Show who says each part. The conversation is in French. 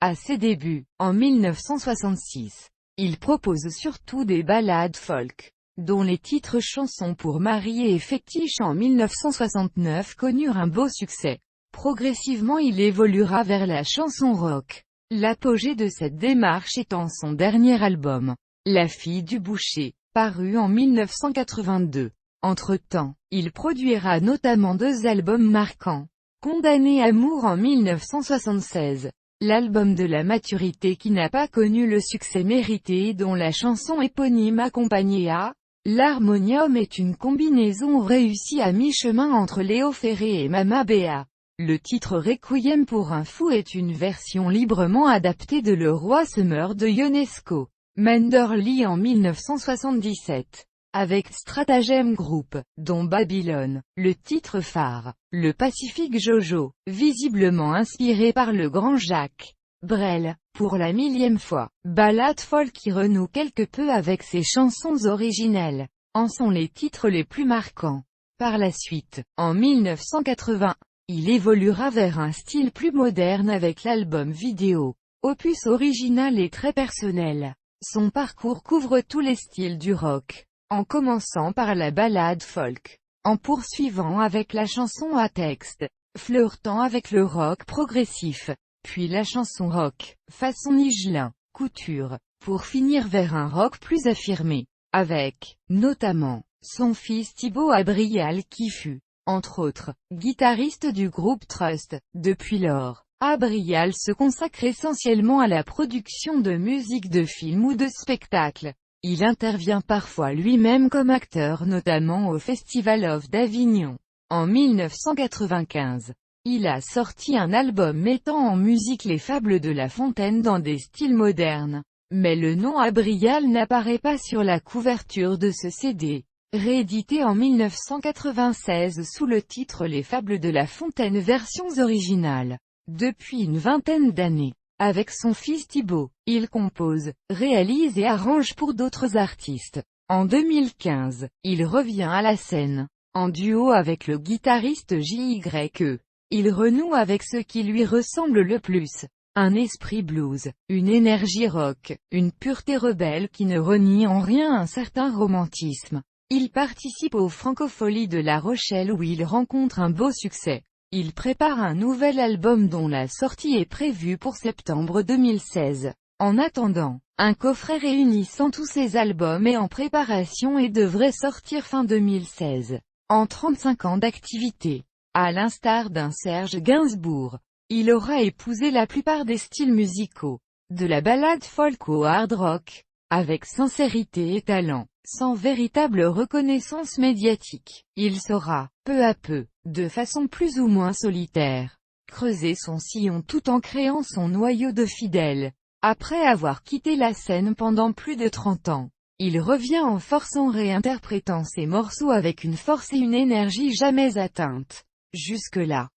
Speaker 1: À ses débuts, en 1966, il propose surtout des ballades folk, dont les titres Chansons pour marier et Fétiche en 1969 connurent un beau succès. Progressivement il évoluera vers la chanson rock. L'apogée de cette démarche étant son dernier album, La fille du boucher, paru en 1982. Entre-temps, il produira notamment 2 albums marquants. Condamné amour en 1976, l'album de la maturité qui n'a pas connu le succès mérité et dont la chanson éponyme accompagnée à l'harmonium est une combinaison réussie à mi-chemin entre Léo Ferré et Mama Béa. Le titre Requiem pour un fou est une version librement adaptée de Le roi se meurt de Ionesco. Manderly en 1977. Avec Stratagem Group, dont Babylone, le titre phare, le Pacifique Jojo, visiblement inspiré par le grand Jacques Brel, pour la 1000e fois. Ballade folk qui renoue quelque peu avec ses chansons originelles, en sont les titres les plus marquants. Par la suite, en 1980, il évoluera vers un style plus moderne avec l'album vidéo, opus original et très personnel. Son parcours couvre tous les styles du rock, en commençant par la ballade folk, en poursuivant avec la chanson à texte, flirtant avec le rock progressif, puis la chanson rock, façon Nigelin, Couture, pour finir vers un rock plus affirmé, avec, notamment, son fils Thibaut Abrial qui fut, entre autres, guitariste du groupe Trust. Depuis lors, Abrial se consacre essentiellement à la production de musique de film ou de spectacle. Il intervient parfois lui-même comme acteur notamment au Festival of d'Avignon. En 1995, il a sorti un album mettant en musique les fables de La Fontaine dans des styles modernes. Mais le nom Abrial n'apparaît pas sur la couverture de ce CD. Réédité en 1996 sous le titre Les Fables de La Fontaine versions originales. Depuis une vingtaine d'années, avec son fils Thibaut, il compose, réalise et arrange pour d'autres artistes. En 2015, il revient à la scène, en duo avec le guitariste J.Y.E. Il renoue avec ce qui lui ressemble le plus. Un esprit blues, une énergie rock, une pureté rebelle qui ne renie en rien un certain romantisme. Il participe aux Francopholies de La Rochelle où il rencontre un beau succès. Il prépare un nouvel album dont la sortie est prévue pour septembre 2016. En attendant, un coffret réunissant tous ses albums est en préparation et devrait sortir fin 2016. En 35 ans d'activité, à l'instar d'un Serge Gainsbourg, il aura épousé la plupart des styles musicaux, de la ballade folk au hard rock, avec sincérité et talent. Sans véritable reconnaissance médiatique, il saura, peu à peu, de façon plus ou moins solitaire, creuser son sillon tout en créant son noyau de fidèles. Après avoir quitté la scène pendant plus de 30 ans, il revient en force en réinterprétant ses morceaux avec une force et une énergie jamais atteintes jusque-là.